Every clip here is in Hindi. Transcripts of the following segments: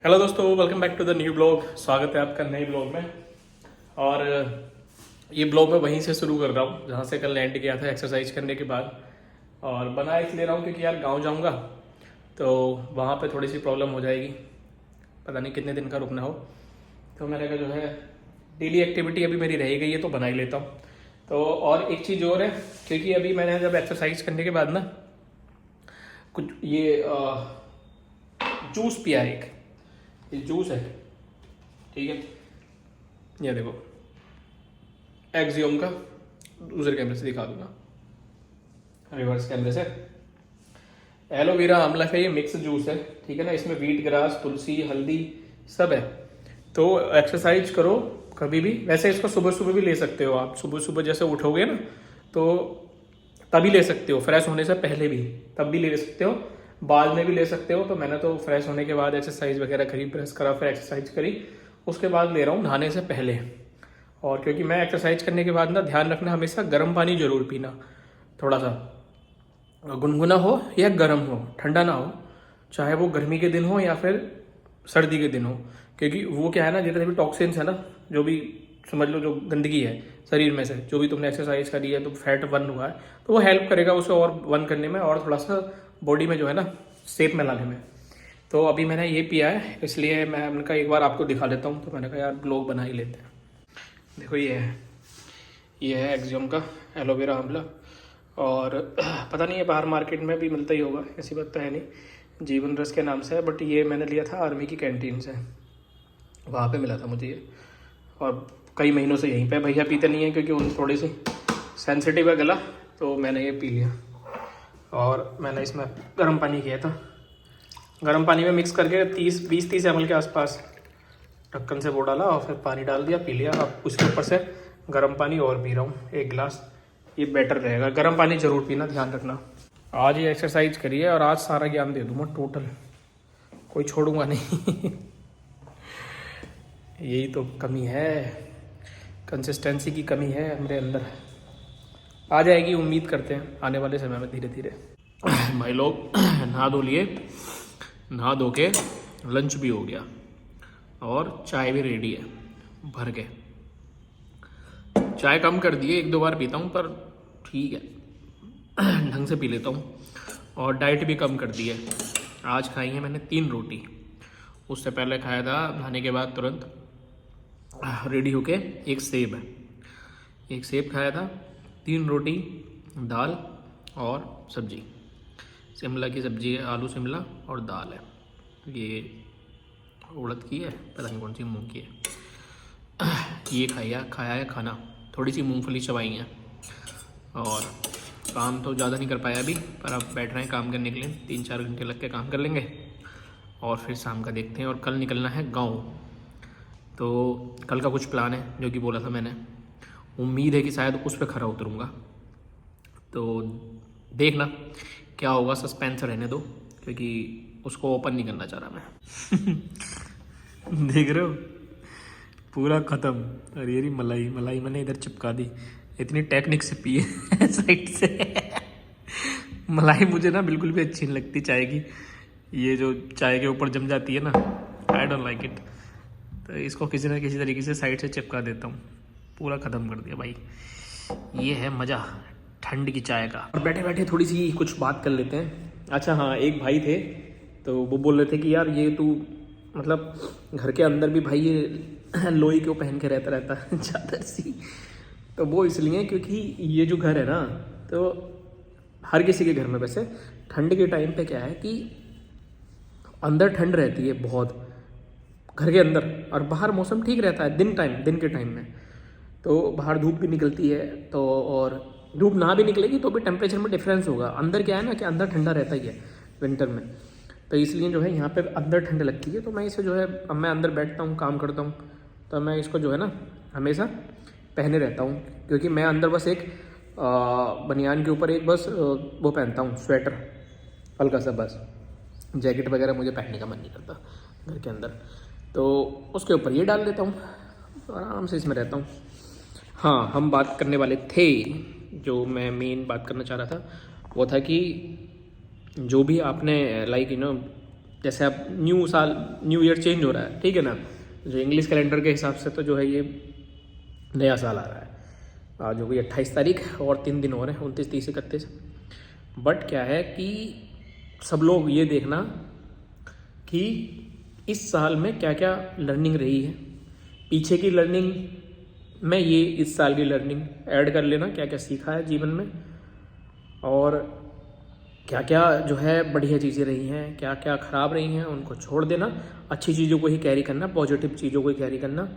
हेलो दोस्तों, welcome back to the new blog. स्वागत है आपका नए ब्लॉग में। और ये ब्लॉग मैं वहीं से शुरू कर रहा हूँ जहाँ से कल लैंड किया था एक्सरसाइज करने के बाद। और बना इसलिए रहा हूँ क्योंकि यार गांव जाऊँगा तो वहाँ पे थोड़ी सी प्रॉब्लम हो जाएगी, पता नहीं कितने दिन का रुकना हो। तो मैंने कहा जो है डेली एक्टिविटी अभी मेरी रह गई है तो बना ही लेता हूँ। तो और एक चीज़ और है, क्योंकि अभी मैंने जब एक्सरसाइज करने के बाद ना कुछ ये जूस पिया है। एक ये जूस है, ठीक है, ये देखो एक्सियोम का। दूसरे कैमरे से दिखा दूंगा, रिवर्स कैमरे से। एलोवेरा आंवला का ये मिक्स जूस है, ठीक है ना। इसमें व्हीट ग्रास, तुलसी, हल्दी सब है। तो एक्सरसाइज करो कभी भी, वैसे इसको सुबह सुबह भी ले सकते हो आप। सुबह सुबह जैसे उठोगे ना तो तभी ले सकते हो, फ्रेश होने से पहले भी तब भी ले सकते हो, बाद में भी ले सकते हो। तो मैंने तो फ्रेश होने के बाद एक्सरसाइज वगैरह करी, प्रेस करा, फिर एक्सरसाइज करी, उसके बाद ले रहा हूँ नहाने से पहले। और क्योंकि मैं एक्सरसाइज करने के बाद ना ध्यान रखना हमेशा गर्म पानी जरूर पीना, थोड़ा सा गुनगुना हो या गर्म हो, ठंडा ना हो, चाहे वो गर्मी के दिन हो या फिर सर्दी के दिन हो। क्योंकि वो क्या है ना, जितने भी टॉक्सिन्स है ना, जो भी समझ लो जो गंदगी है शरीर में से, जो भी तुमने एक्सरसाइज करी है तो फैट बर्न हुआ है, तो वो हेल्प करेगा उसे और बर्न करने में और थोड़ा सा बॉडी में जो है ना शेप में लाने में। तो अभी मैंने ये पिया है, इसलिए मैंने कहा एक बार आपको दिखा देता हूँ। तो मैंने कहा यार ब्लॉग बना ही लेते हैं। देखो ये है एक्सियोम का एलोवेरा आंवला। और पता नहीं है बाहर मार्केट में भी मिलता ही होगा, ऐसी बात तो है नहीं, जीवन रस के नाम से है। बट ये मैंने लिया था आर्मी की कैंटीन से, वहाँ पे मिला था मुझे ये। और कई महीनों से यहीं पे भैया पीते नहीं है क्योंकि उन थोड़ी सी सेंसिटिव है गला, तो मैंने ये पी लिया। और मैंने इसमें गर्म पानी किया था, गर्म पानी में मिक्स करके 20-30 ml के आसपास ढक्कन से वो डाला और फिर पानी डाल दिया, पी लिया। अब उसके ऊपर से गर्म पानी और पी रहा हूँ 1 गिलास। ये बेटर रहेगा, गर्म पानी जरूर पीना, ध्यान रखना। आज ये एक्सरसाइज करिए और आज सारा ज्ञान दे दूंगा टोटल, कोई छोड़ूंगा नहीं। यही तो कमी है, कंसिस्टेंसी की कमी है मेरे अंदर। आ जाएगी, उम्मीद करते हैं आने वाले समय में धीरे धीरे। भाई लोग नहा धो लिए, नहा धो के लंच भी हो गया और चाय भी रेडी है भर के। चाय कम कर दिए, 1-2 बार पीता हूँ, पर ठीक है ढंग से पी लेता हूँ। और डाइट भी कम कर दी है। आज खाई है मैंने 3 रोटी, उससे पहले खाया था नहाने के बाद तुरंत रेडी होके एक सेब खाया था, 3 रोटी, दाल और सब्जी, शिमला की सब्जी है, आलू शिमला और दाल है। ये उड़द की है, पता नहीं कौन सी, मूंग की है। ये खाया है खाना, थोड़ी सी मूंगफली चबाई है। और काम तो ज़्यादा नहीं कर पाया अभी, पर अब बैठ रहे हैं काम करने के लिए। 3-4 घंटे लग के काम कर लेंगे और फिर शाम का देखते हैं। और कल निकलना है गाँव, तो कल का कुछ प्लान है जो कि बोला था मैंने। उम्मीद है कि शायद उस पर खरा उतरूँगा, तो देखना क्या होगा, सस्पेंस रहने दो, क्योंकि उसको ओपन नहीं करना चाह रहा मैं। देख रहे हो पूरा ख़त्म। अरे ये मलाई मैंने इधर चिपका दी, इतनी टेक्निक से पिए साइड से। मलाई मुझे ना बिल्कुल भी अच्छी नहीं लगती चाय की, ये जो चाय के ऊपर जम जाती है ना, आई डोंट लाइक इट। तो इसको किसी ना किसी तरीके से साइड से चिपका देता हूँ। पूरा ख़त्म कर दिया भाई। ये है मज़ा ठंड की चाय का। और बैठे बैठे थोड़ी सी कुछ बात कर लेते हैं। अच्छा हाँ, एक भाई थे तो वो बोल रहे थे कि यार ये तू मतलब घर के अंदर भी भाई ये लोई क्यों पहन के रहता है चादर सी। तो वो इसलिए क्योंकि ये जो घर है ना, तो हर किसी के घर में वैसे ठंड के टाइम पे क्या है कि अंदर ठंड रहती है बहुत घर के अंदर, और बाहर मौसम ठीक रहता है दिन के टाइम में। तो बाहर धूप भी निकलती है, तो और धूप ना भी निकलेगी तो भी टेम्परेचर में डिफरेंस होगा। अंदर क्या है ना कि अंदर ठंडा रहता ही है विंटर में, तो इसलिए जो है यहाँ पे अंदर ठंड लगती है। तो मैं इसे जो है, अब मैं अंदर बैठता हूँ काम करता हूँ तो मैं इसको जो है ना हमेशा पहने रहता हूँ। क्योंकि मैं अंदर बस एक बनियान के ऊपर एक बस वो पहनता हूँ, स्वेटर हल्का सा, बस जैकेट वगैरह मुझे पहनने का मन नहीं करता घर के अंदर। तो उसके ऊपर ये डाल देता हूँ, आराम से इसमें रहता हूँ। हाँ, हम बात करने वाले थे, जो मैं मेन बात करना चाह रहा था वो था कि जो भी आपने लाइक जैसे अब न्यू ईयर चेंज हो रहा है, ठीक है ना, जो इंग्लिश कैलेंडर के हिसाब से तो जो है ये नया साल आ रहा है। आज हो गई 28 तारीख और 3 दिन और हैं, 29, 30, 31। बट क्या है कि सब लोग ये देखना कि इस साल में क्या क्या लर्निंग रही है, पीछे की लर्निंग में ये इस साल की लर्निंग ऐड कर लेना, क्या क्या सीखा है जीवन में और क्या क्या जो है बढ़िया चीज़ें रही हैं, क्या क्या ख़राब रही हैं, उनको छोड़ देना, अच्छी चीज़ों को ही कैरी करना, पॉजिटिव चीज़ों को ही कैरी करना।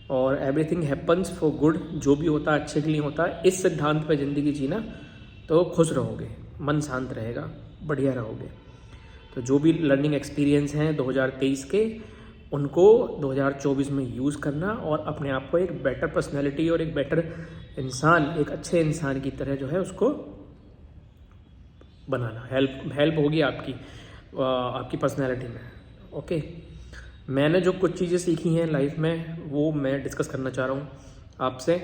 और एवरीथिंग हैपन्स फॉर गुड, जो भी होता है अच्छे के लिए होता है, इस सिद्धांत पे ज़िंदगी जीना तो खुश रहोगे, मन शांत रहेगा, बढ़िया रहोगे। तो जो भी लर्निंग एक्सपीरियंस हैं 2023 के, उनको 2024 में यूज़ करना और अपने आप को एक बेटर पर्सनैलिटी और एक बेटर इंसान, एक अच्छे इंसान की तरह जो है उसको बनाना। हेल्प होगी आपकी पर्सनैलिटी में। ओके, मैंने जो कुछ चीज़ें सीखी हैं लाइफ में वो मैं डिस्कस करना चाह रहा हूँ आपसे,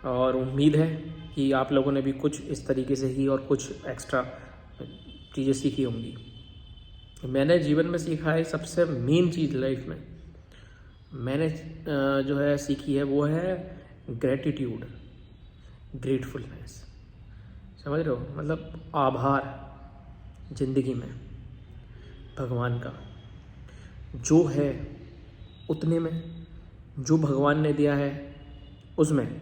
और उम्मीद है कि आप लोगों ने भी कुछ इस तरीके से ही और कुछ एक्स्ट्रा चीज़ें सीखी होंगी। मैंने जीवन में सीखा है सबसे मेन चीज़ लाइफ में मैंने जो है सीखी है वो है ग्रेटिट्यूड, ग्रेटफुलनेस। समझ रहे हो, मतलब आभार जिंदगी में भगवान का जो है उतने में, जो भगवान ने दिया है उसमें,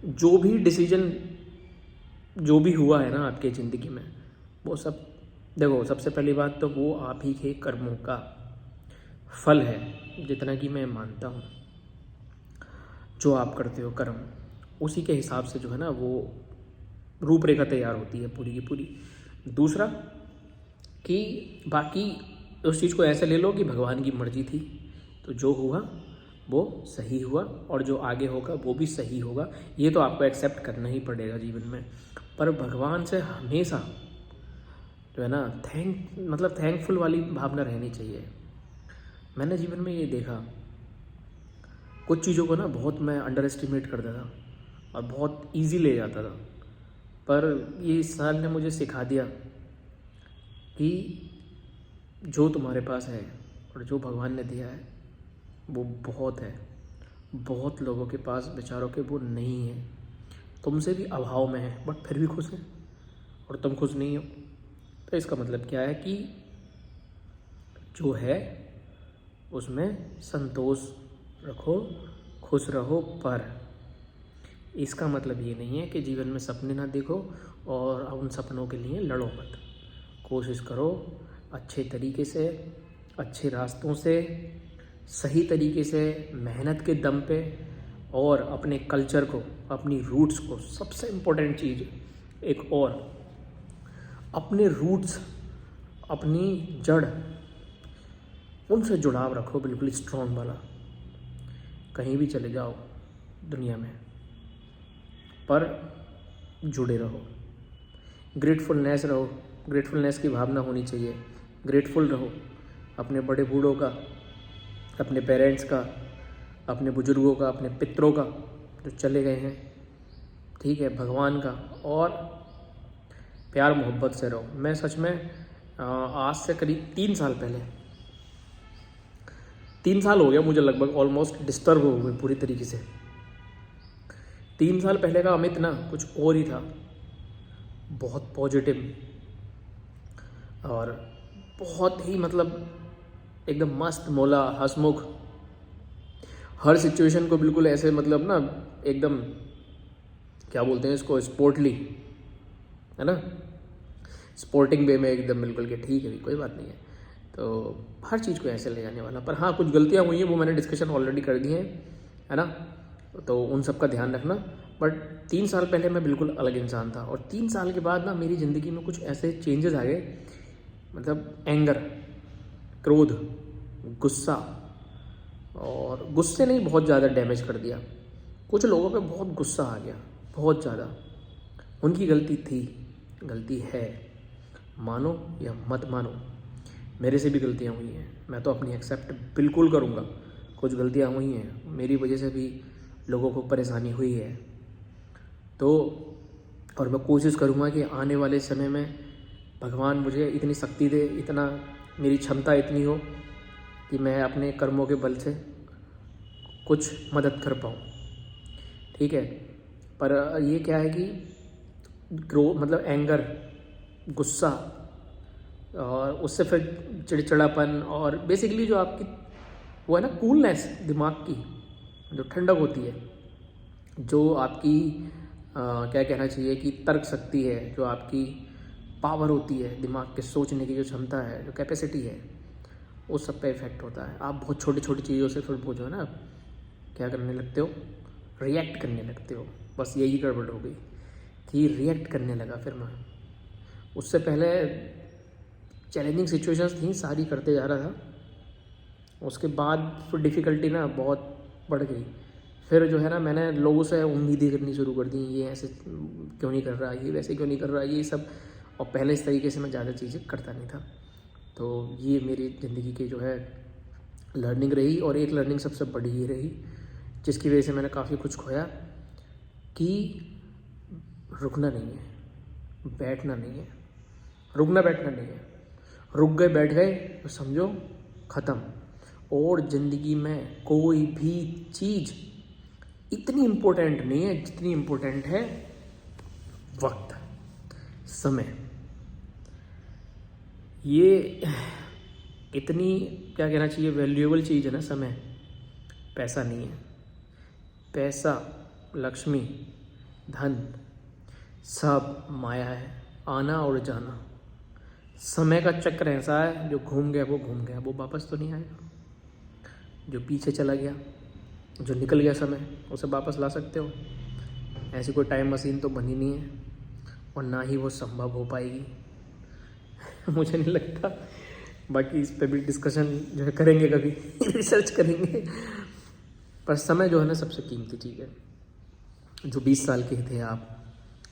जो भी डिसीजन जो भी हुआ है ना आपके ज़िंदगी में, वो सब देखो, सबसे पहली बात तो वो आप ही के कर्मों का फल है। जितना कि मैं मानता हूँ जो आप करते हो कर्म, उसी के हिसाब से जो है ना वो रूपरेखा तैयार होती है पूरी की पूरी। दूसरा कि बाकी उस चीज़ को ऐसे ले लो कि भगवान की मर्जी थी, तो जो हुआ वो सही हुआ और जो आगे होगा वो भी सही होगा, ये तो आपको एक्सेप्ट करना ही पड़ेगा जीवन में। पर भगवान से हमेशा जो है ना थैंकफुल वाली भावना रहनी चाहिए। मैंने जीवन में ये देखा, कुछ चीज़ों को ना बहुत मैं अंडर एस्टिमेट करता था और बहुत इजी ले जाता था, पर ये इस साल ने मुझे सिखा दिया कि जो तुम्हारे पास है और जो भगवान ने दिया है वो बहुत है। बहुत लोगों के पास बेचारों के वो नहीं है, तुमसे भी अभाव में है बट फिर भी खुश है, और तुम खुश नहीं हो। तो इसका मतलब क्या है कि जो है उसमें संतोष रखो, खुश रहो। पर इसका मतलब ये नहीं है कि जीवन में सपने ना देखो और उन सपनों के लिए लड़ो मत। कोशिश करो अच्छे तरीके से, अच्छे रास्तों से, सही तरीके से, मेहनत के दम पे, और अपने कल्चर को, अपनी रूट्स को, सबसे इम्पोर्टेंट चीज़ एक और, अपने रूट्स, अपनी जड़, उनसे जुड़ाव रखो बिल्कुल स्ट्रॉन्ग वाला। कहीं भी चले जाओ दुनिया में पर जुड़े रहो, ग्रेटफुलनेस रहो, ग्रेटफुलनेस की भावना होनी चाहिए। ग्रेटफुल रहो अपने बड़े बूढ़ों का, अपने पेरेंट्स का, अपने बुजुर्गों का, अपने पितरों का जो चले गए हैं, ठीक है, भगवान का, और प्यार मोहब्बत से रहो। मैं सच में आज से करीब 3 साल पहले, 3 साल हो गया मुझे लगभग, ऑलमोस्ट डिस्टर्ब हो गए पूरी तरीके से। 3 साल पहले का अमित ना कुछ और ही था, बहुत पॉजिटिव और बहुत ही एकदम मस्त मौला, हंसमुख, हर सिचुएशन को बिल्कुल ऐसे ना एकदम क्या बोलते हैं इसको, स्पोर्टली, है ना, स्पोर्टिंग वे में एकदम बिल्कुल कि ठीक है कोई बात नहीं है। तो हर चीज़ को ऐसे ले जाने वाला। पर हाँ, कुछ गलतियाँ हुई हैं, वो मैंने डिस्कशन ऑलरेडी कर दी हैं, है ना, तो उन सब का ध्यान रखना। बट 3 साल पहले मैं बिल्कुल अलग इंसान था, और 3 साल के बाद ना मेरी ज़िंदगी में कुछ ऐसे चेंजेस आ गए, एंगर, क्रोध, गुस्सा, और गुस्से ने बहुत ज़्यादा डैमेज कर दिया। कुछ लोगों पे बहुत गुस्सा आ गया, बहुत ज़्यादा। उनकी गलती थी, गलती है, मानो या मत मानो, मेरे से भी गलतियाँ हुई हैं, मैं तो अपनी एक्सेप्ट बिल्कुल करूँगा। कुछ गलतियाँ हुई हैं, मेरी वजह से भी लोगों को परेशानी हुई है, तो और मैं कोशिश करूँगा कि आने वाले समय में भगवान मुझे इतनी शक्ति दे, इतना मेरी क्षमता इतनी हो कि मैं अपने कर्मों के बल से कुछ मदद कर पाऊँ, ठीक है। पर ये क्या है कि मतलब एंगर, गुस्सा, और उससे फिर चिड़चिड़ापन, और बेसिकली जो आपकी वो है ना कूलनेस दिमाग की, जो ठंडक होती है, जो आपकी क्या कहना चाहिए कि तर्क शक्ति है, जो आपकी पावर होती है, दिमाग के सोचने की जो क्षमता है, जो कैपेसिटी है, उस सब पे इफेक्ट होता है। आप बहुत छोटी छोटी चीज़ों से फिर वो जो है ना क्या करने लगते हो, रिएक्ट करने लगते हो। बस यही गड़बड़ हो गई कि रिएक्ट करने लगा फिर मैं। उससे पहले चैलेंजिंग सिचुएशंस थी, सारी करते जा रहा था। उसके बाद फिर डिफ़िकल्टी ना बहुत बढ़ गई। फिर जो है ना मैंने लोगों से उम्मीदें करनी शुरू कर दी, ये ऐसे क्यों नहीं कर रहा, ये वैसे क्यों नहीं कर रहा, ये सब। और पहले इस तरीके से मैं ज़्यादा चीज़ें करता नहीं था। तो ये मेरी ज़िंदगी की जो है लर्निंग रही, और एक लर्निंग सबसे बड़ी ये रही जिसकी वजह से मैंने काफ़ी कुछ खोया, कि रुकना नहीं है, बैठना नहीं है, रुकना बैठना नहीं है। रुक गए बैठ गए तो समझो ख़त्म। और ज़िंदगी में कोई भी चीज़ इतनी इम्पोर्टेंट नहीं है जितनी इम्पोर्टेंट है वक्त, समय। ये इतनी क्या कहना चाहिए वैल्यूएबल चीज़ है ना समय। पैसा नहीं है। पैसा, लक्ष्मी, धन सब माया है, आना और जाना। समय का चक्र ऐसा है, जो घूम गया वो घूम गया, वो वापस तो नहीं आएगा। जो पीछे चला गया, जो निकल गया समय, उसे वापस ला सकते हो? ऐसी कोई टाइम मशीन तो बनी नहीं है, और ना ही वो संभव हो पाएगी मुझे नहीं लगता। बाकी इस पे भी डिस्कशन जो है करेंगे कभी रिसर्च करेंगे। पर समय जो है ना सबसे कीमती चीज़ है। जो 20 साल के थे आप,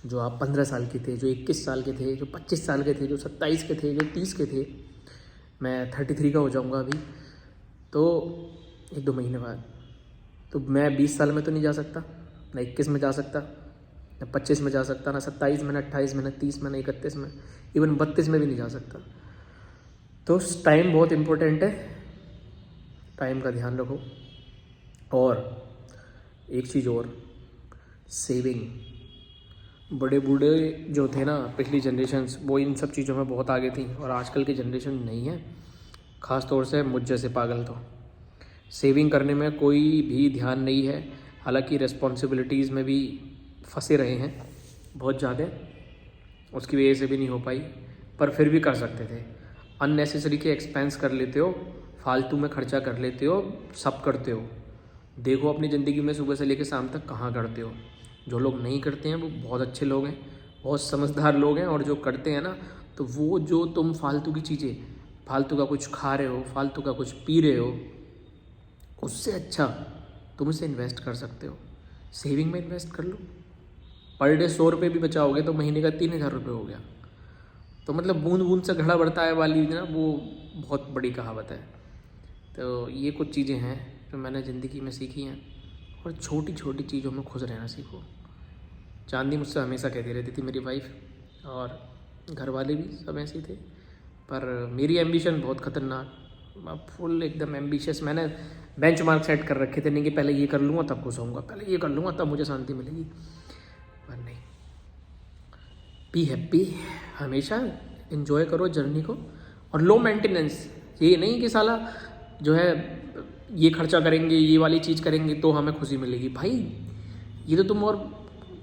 जो आप 15 साल के थे, जो 21 साल के थे, जो 25 साल के थे, जो 27 के थे, जो 30 के थे, मैं 33 का हो जाऊंगा अभी, तो 1-2 महीने बाद। तो मैं 20 साल में तो नहीं जा सकता, ना 21 में जा सकता, ना 25 में जा सकता, ना 27 में, ना 28 में, ना 30 में, ना 31 में, इवन 32 में भी नहीं जा सकता। तो टाइम बहुत इम्पोर्टेंट है, टाइम का ध्यान रखो। और एक चीज़ और, सेविंग। बड़े बूढ़े जो थे ना पिछली जनरेशन्स, वो इन सब चीज़ों में बहुत आगे थी, और आजकल की जनरेशन नहीं है, ख़ास तौर से मुझ जैसे पागल। तो सेविंग करने में कोई भी ध्यान नहीं है। हालांकि रिस्पॉन्सिबिलिटीज़ में भी फंसे रहे हैं बहुत ज़्यादा, उसकी वजह से भी नहीं हो पाई, पर फिर भी कर सकते थे। अननेसेसरी के एक्सपेंस कर लेते हो, फालतू में खर्चा कर लेते हो, सब करते हो। देखो अपनी ज़िंदगी में सुबह से लेकर शाम तक कहाँ करते हो। जो लोग नहीं करते हैं वो बहुत अच्छे लोग हैं, बहुत समझदार लोग हैं, और जो करते हैं ना, तो वो जो तुम फालतू की चीज़ें, फालतू का कुछ खा रहे हो, फालतू का कुछ पी रहे हो, उससे अच्छा तुम इसे इन्वेस्ट कर सकते हो। सेविंग में इन्वेस्ट कर लो। पर डे 100 रुपये भी बचाओगे तो महीने का 3000 रुपये हो गया। तो मतलब बूंद बूंद से घड़ा बढ़ता है वाली ना, वो बहुत बड़ी कहावत है। तो ये कुछ चीज़ें हैं जो मैंने ज़िंदगी में सीखी हैं, और छोटी छोटी चीज़ों में खुश रहना सीखो। चांदी मुझसे हमेशा कहती रहती थी मेरी वाइफ, और घर वाले भी सब ऐसे ही थे। पर मेरी एम्बिशन बहुत ख़तरनाक, फुल एकदम एम्बिशियस। मैंने बेंच मार्क सेट कर रखे थे, नहीं कि पहले ये कर लूँगा तब खुश होऊंगा, पहले ये कर लूँगा तब मुझे शांति मिलेगी। पर नहीं, बी हैप्पी, हमेशा इन्जॉय करो जर्नी को, और लो मेंटेनेंस। ये नहीं कि साला जो है ये खर्चा करेंगे, ये वाली चीज़ करेंगे तो हमें खुशी मिलेगी। भाई ये तो तुम और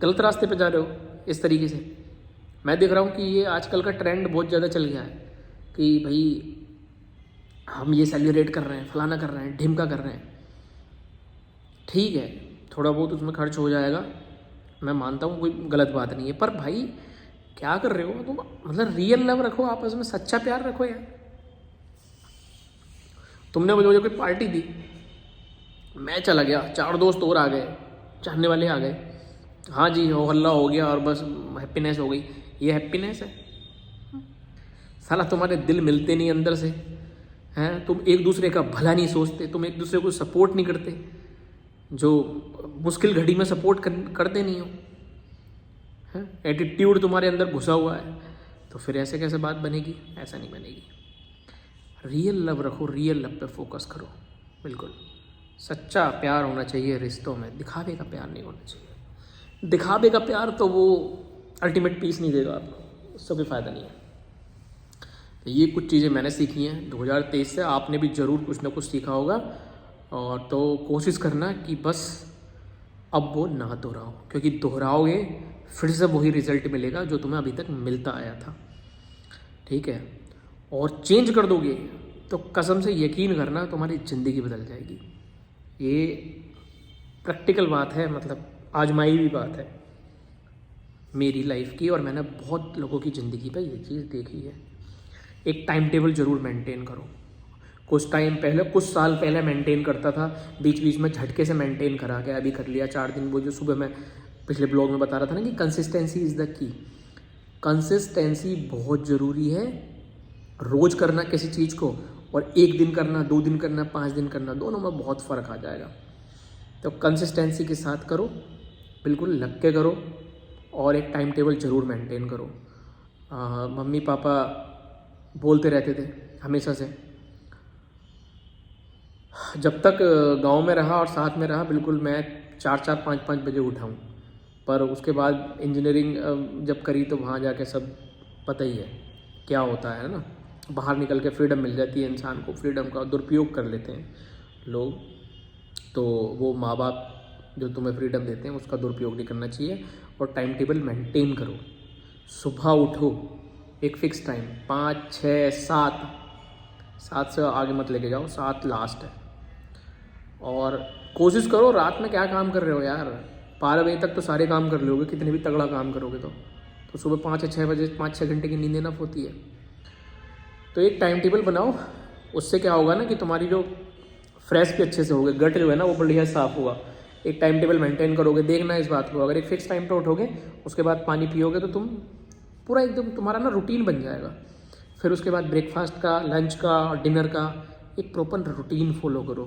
गलत रास्ते पे जा रहे हो इस तरीके से। मैं देख रहा हूँ कि ये आजकल का ट्रेंड बहुत ज़्यादा चल गया है कि भाई हम ये सेलिब्रेट कर रहे हैं, फलाना कर रहे हैं, ढिमका कर रहे हैं। ठीक है, थोड़ा बहुत उसमें खर्च हो जाएगा, मैं मानता हूँ, कोई गलत बात नहीं है। पर भाई क्या कर रहे हो तुम? मतलब रियल लव रखो, आपस में सच्चा प्यार रखो यार। तुमने मुझे कोई पार्टी दी, मैं चला गया, 4 दोस्त और आ गए, चाहने वाले आ गए, हाँ जी हो हल्ला हो गया और बस हैप्पीनेस हो गई, ये हैप्पीनेस है? साला तुम्हारे दिल मिलते नहीं अंदर से हैं, तुम एक दूसरे का भला नहीं सोचते, तुम एक दूसरे को सपोर्ट नहीं करते, जो मुश्किल घड़ी में सपोर्ट करते नहीं हो, हैं? एटीट्यूड तुम्हारे अंदर घुसा हुआ है, तो फिर ऐसे कैसे बात बनेगी? ऐसा नहीं बनेगी। रियल लव रखो, रियल लव पे फोकस करो। बिल्कुल सच्चा प्यार होना चाहिए रिश्तों में, दिखावे का प्यार नहीं होना चाहिए। दिखावे का प्यार तो वो अल्टीमेट पीस नहीं देगा आपको, उससे कोई फ़ायदा नहीं है। तो ये कुछ चीज़ें मैंने सीखी हैं 2023 से, आपने भी ज़रूर कुछ ना कुछ सीखा होगा। और तो कोशिश करना कि बस अब वो ना दोहराओ, क्योंकि दोहराओगे फिर से वही रिजल्ट मिलेगा जो तुम्हें अभी तक मिलता आया था, ठीक है। और चेंज कर दोगे तो कसम से यकीन करना तुम्हारी ज़िंदगी बदल जाएगी। ये प्रैक्टिकल बात है, मतलब आजमाई हुई बात है मेरी लाइफ की, और मैंने बहुत लोगों की ज़िंदगी पर ये चीज़ देखी है। एक टाइम टेबल ज़रूर मेंटेन करो। कुछ टाइम पहले, कुछ साल पहले मेंटेन करता था, बीच बीच में झटके से मेंटेन करा गया, अभी कर लिया 4 दिन। वो जो सुबह मैं पिछले ब्लॉग में बता रहा था ना कि consistency is the key. Consistency बहुत ज़रूरी है। रोज़ करना किसी चीज़ को, और 1 दिन करना, 2 दिन करना, 5 दिन करना, दोनों में बहुत फ़र्क आ जाएगा। तो कंसिस्टेंसी के साथ करो, बिल्कुल लग के करो, और एक टाइम टेबल ज़रूर मेंटेन करो। मम्मी पापा बोलते रहते थे हमेशा से, जब तक गांव में रहा और साथ में रहा, बिल्कुल मैं 4-4, 5-5 बजे उठाऊँ। पर उसके बाद इंजीनियरिंग जब करी तो वहाँ जाके सब पता ही है क्या होता है ना। बाहर निकल के फ्रीडम मिल जाती है इंसान को, फ्रीडम का दुरुपयोग कर लेते हैं लोग। तो वो माँ बाप जो तुम्हें फ्रीडम देते हैं उसका दुरुपयोग नहीं करना चाहिए। और टाइम टेबल मेंटेन करो। सुबह उठो एक फ़िक्स टाइम, 5, 6, 7 से आगे मत लेके जाओ, 7 लास्ट है। और कोशिश करो, रात में क्या काम कर रहे हो यार, 12 बजे तक तो सारे काम कर लोगे, कितने भी तगड़ा काम करोगे तो सुबह 5 या 6 बजे 5-6 घंटे की नींद इनफ होती है। तो एक टाइम टेबल बनाओ, उससे क्या होगा ना कि तुम्हारी जो फ्रेश भी अच्छे से होगे, गट जो है ना वो बढ़िया साफ़ होगा। एक टाइम टेबल मेंटेन करोगे, देखना इस बात को, अगर एक फ़िक्स टाइम पर उठोगे, उसके बाद पानी पियोगे, तो तुम पूरा एकदम तुम्हारा ना रूटीन बन जाएगा। फिर उसके बाद ब्रेकफास्ट का, लंच का, डिनर का एक प्रॉपर रूटीन फॉलो करो,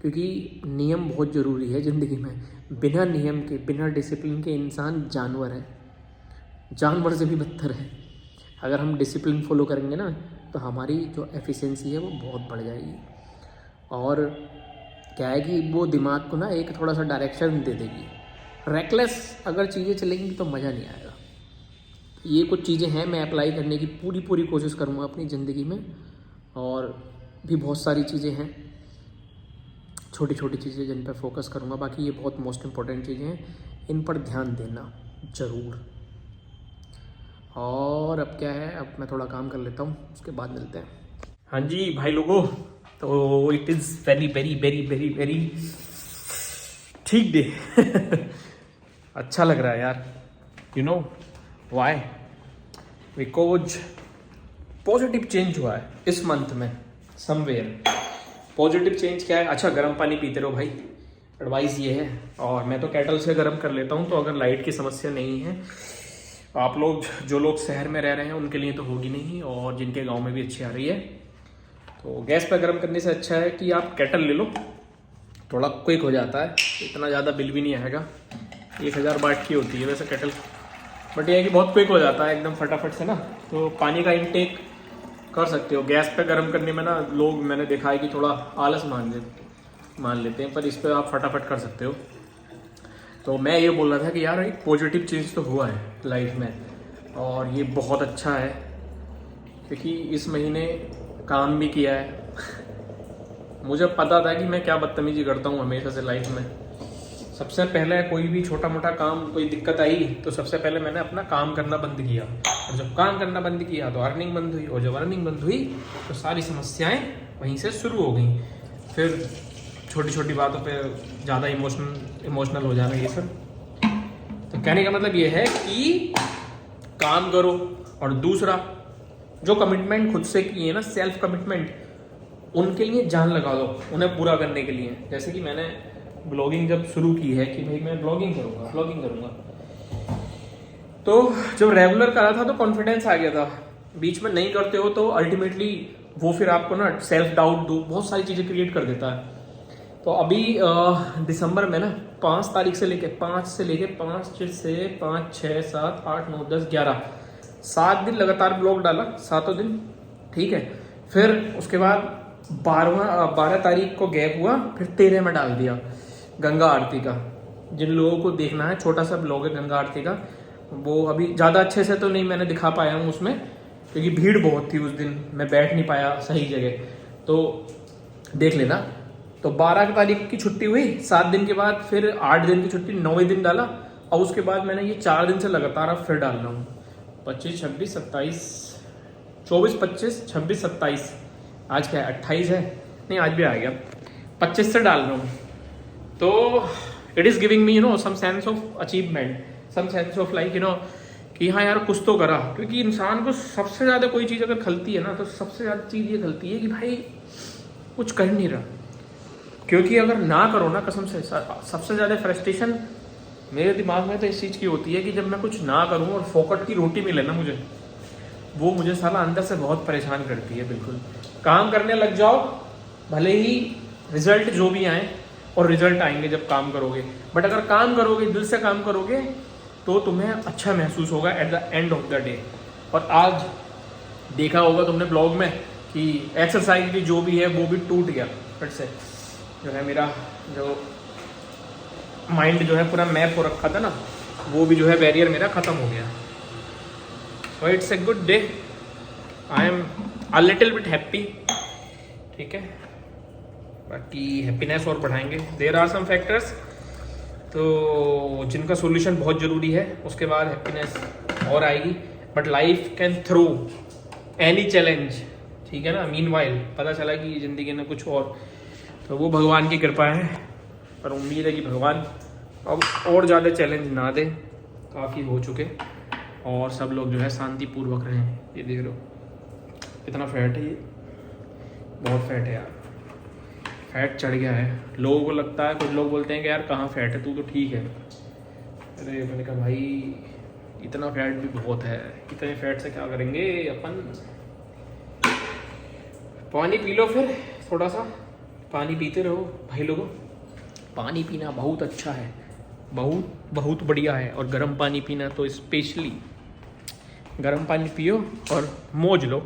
क्योंकि नियम बहुत ज़रूरी है ज़िंदगी में। बिना नियम के, बिना डिसिप्लिन के इंसान जानवर है, जानवर से भी बदतर है। अगर हम डिसिप्लिन फॉलो करेंगे ना तो हमारी जो एफिशिएंसी है वो बहुत बढ़ जाएगी। और क्या है कि वो दिमाग को ना एक थोड़ा सा डायरेक्शन दे देगी। रेकलेस अगर चीज़ें चलेंगी तो मज़ा नहीं आएगा। ये कुछ चीज़ें हैं, मैं अप्लाई करने की पूरी कोशिश करूँगा अपनी ज़िंदगी में। और भी बहुत सारी चीज़ें हैं, छोटी छोटी चीज़ें जिन पर फोकस करूँगा। बाकी ये बहुत मोस्ट इम्पॉर्टेंट चीज़ें हैं, इन पर ध्यान देना ज़रूर। और अब क्या है, अब मैं थोड़ा काम कर लेता हूँ, उसके बाद मिलते हैं। हाँ जी भाई लोगों, तो it is very very very very very ठीक डे। अच्छा लग रहा है यार, you know why, because positive change हुआ है इस मंथ में समवेयर। पॉजिटिव चेंज क्या है? अच्छा, गर्म पानी पीते रहो भाई, एडवाइस ये है। और मैं तो केटल से गर्म कर लेता हूँ, तो अगर लाइट की समस्या नहीं है, आप लोग जो लोग शहर में रह रहे हैं उनके लिए तो होगी नहीं, और जिनके गांव में भी अच्छी आ रही है, तो गैस पर गर्म करने से अच्छा है कि आप केटल ले लो, थोड़ा क्विक हो जाता है, इतना ज़्यादा बिल भी नहीं आएगा। 1000 वाट की होती है वैसे केटल, बट ये है कि बहुत क्विक हो जाता है एकदम फटाफट से ना। तो पानी का इनटेक कर सकते हो। गैस पे गर्म करने में ना लोग, मैंने देखा है कि थोड़ा आलस मान लेते हैं, पर इस पर आप फटाफट कर सकते हो। तो मैं ये बोल रहा था कि यार एक पॉजिटिव चेंज तो हुआ है लाइफ में, और ये बहुत अच्छा है, क्योंकि इस महीने काम भी किया है। मुझे पता था कि मैं क्या बदतमीजी करता हूँ हमेशा से लाइफ में। सबसे पहले कोई भी छोटा मोटा काम, कोई दिक्कत आई तो सबसे पहले मैंने अपना काम करना बंद किया, और जब काम करना बंद किया तो अर्निंग बंद हुई, और जब अर्निंग बंद हुई तो सारी समस्याएं वहीं से शुरू हो गई। फिर छोटी छोटी बातों पे ज़्यादा इमोशनल हो जाना, ये सब। तो कहने का मतलब ये है कि काम करो, और दूसरा जो कमिटमेंट खुद से की है ना, सेल्फ कमिटमेंट, उनके लिए जान लगा दो, उन्हें पूरा करने के लिए। जैसे कि मैंने ब्लॉगिंग जब शुरू की है कि भाई मैं ब्लॉगिंग करूँगा, तो जब रेगुलर करा था तो कॉन्फिडेंस आ गया था। बीच में नहीं करते हो तो अल्टीमेटली वो फिर आपको ना सेल्फ डाउट बहुत सारी चीज़ें क्रिएट कर देता है। तो अभी दिसंबर में ना 5 तारीख से लेके 5 से 5 से 5, 6, 7, 8, 9, 10, 11 7 दिन लगातार ब्लॉग डाला, 7 दिन, ठीक है। फिर उसके बाद 12 तारीख को गैप हुआ, फिर 13 में डाल दिया गंगा आरती का। जिन लोगों को देखना है, छोटा सा ब्लॉग है गंगा आरती का, वो अभी ज़्यादा अच्छे से तो नहीं मैंने दिखा पाया हूँ उसमें, क्योंकि भीड़ बहुत थी उस दिन, मैं बैठ नहीं पाया सही जगह, तो देख लेना। तो 12 तारीख की छुट्टी हुई, 7 दिन के बाद फिर 8 दिन की छुट्टी, 9वें दिन डाला, और उसके बाद मैंने ये 4 दिन से लगातार अब फिर डाल रहा हूँ। 25, 26, 27, 24, 25, 26, 27, आज क्या है 28 है, नहीं आज भी आ गया, 25 से डाल रहा हूँ। तो it is giving me some sense of achievement, some sense of like कि हाँ यार कुछ तो करा। क्योंकि इंसान को सबसे ज़्यादा कोई चीज़ अगर खलती है ना, तो सबसे ज़्यादा चीज़ ये खलती है कि भाई कुछ कर नहीं रहा। क्योंकि अगर ना करो ना, कसम से सबसे ज़्यादा फ्रस्ट्रेशन मेरे दिमाग में तो इस चीज़ की होती है कि जब मैं कुछ ना करूँ और फोकट की रोटी मिले ना मुझे, वो मुझे साला अंदर से बहुत परेशान करती है। बिल्कुल काम करने लग जाओ, भले ही रिजल्ट जो भी आए, और रिजल्ट आएंगे जब काम करोगे, बट अगर काम करोगे, दिल से काम करोगे, तो तुम्हें अच्छा महसूस होगा at the end of the day. और आज देखा होगा तुमने ब्लॉग में कि एक्सरसाइज भी जो भी है वो भी टूट गया फिर से। जो है मेरा जो माइंड जो है पूरा मैप हो रखा था ना, वो भी जो है बैरियर मेरा ख़त्म हो गया। So it's a good day, I am a little bit happy. ठीक है, बाकी हैप्पीनेस और बढ़ाएंगे। देयर आर सम फैक्टर्स तो जिनका सॉल्यूशन बहुत ज़रूरी है, उसके बाद हैप्पीनेस और आएगी। But life can throw any challenge, ठीक है ना। मीनवाइल पता चला कि ज़िंदगी में कुछ तो वो भगवान की कृपा है, पर उम्मीद है कि भगवान अब और ज़्यादा चैलेंज ना दे, काफ़ी हो चुके, और सब लोग जो है शांतिपूर्वक रहें। ये देख लो कितना फैट है, ये बहुत फैट है यार, फैट चढ़ गया है। लोगों को लगता है, कुछ लोग बोलते हैं कि यार कहाँ फैट है, तू तो ठीक है। अरे मैंने कहा भाई इतना फैट भी बहुत है, इतने फैट से क्या करेंगे अपन। पानी पी लो, फिर थोड़ा सा पानी पीते रहो भाई लोगों। पानी पीना बहुत अच्छा है, बहुत बहुत बढ़िया है। और गर्म पानी पीना तो स्पेशली गर्म पानी पियो और मौज लो।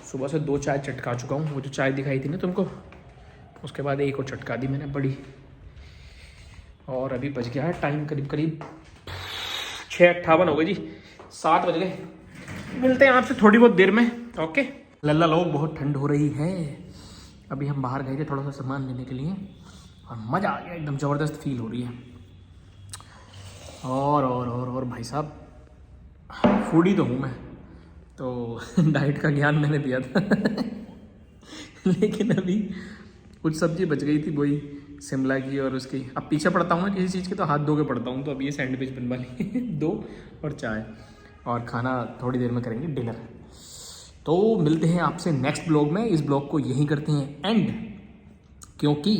सुबह से 2 चाय चटका चुका हूँ, वो जो चाय दिखाई थी ना तुमको, उसके बाद एक और चटका दी मैंने बड़ी। और अभी बज गया है टाइम करीब 6:58 हो गए जी, 7 बज गए। मिलते हैं आपसे थोड़ी बहुत देर में, ओके। लल्ला लोग बहुत ठंड हो रही है। अभी हम बाहर गए थे थोड़ा सा सामान लेने के लिए, और मज़ा आ गया, एकदम ज़बरदस्त फील हो रही है। और भाई साहब फूडी तो हूँ मैं, तो डाइट का ज्ञान मैंने दिया था लेकिन अभी कुछ सब्जी बच गई थी, वही शिमला की और उसकी। अब पीछे पड़ता हूँ ना किसी चीज़ के तो हाथ धो के पड़ता हूँ। तो अभी ये सैंडविच बनवा ली 2 और चाय, और खाना थोड़ी देर में करेंगे डिनर। तो मिलते हैं आपसे नेक्स्ट ब्लॉग में। इस ब्लॉग को यहीं करते हैं एंड, क्योंकि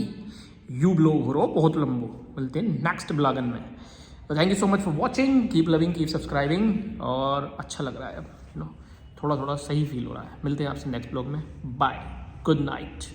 यू ब्लॉग हो रहा बहुत लंबो। मिलते हैं नेक्स्ट ब्लॉगन में। तो thank you so much for watching, keep loving, keep subscribing. और अच्छा लग रहा है अब, थोड़ा थोड़ा सही फील हो रहा है। मिलते हैं आपसे नेक्स्ट ब्लॉग में, बाय, गुड नाइट।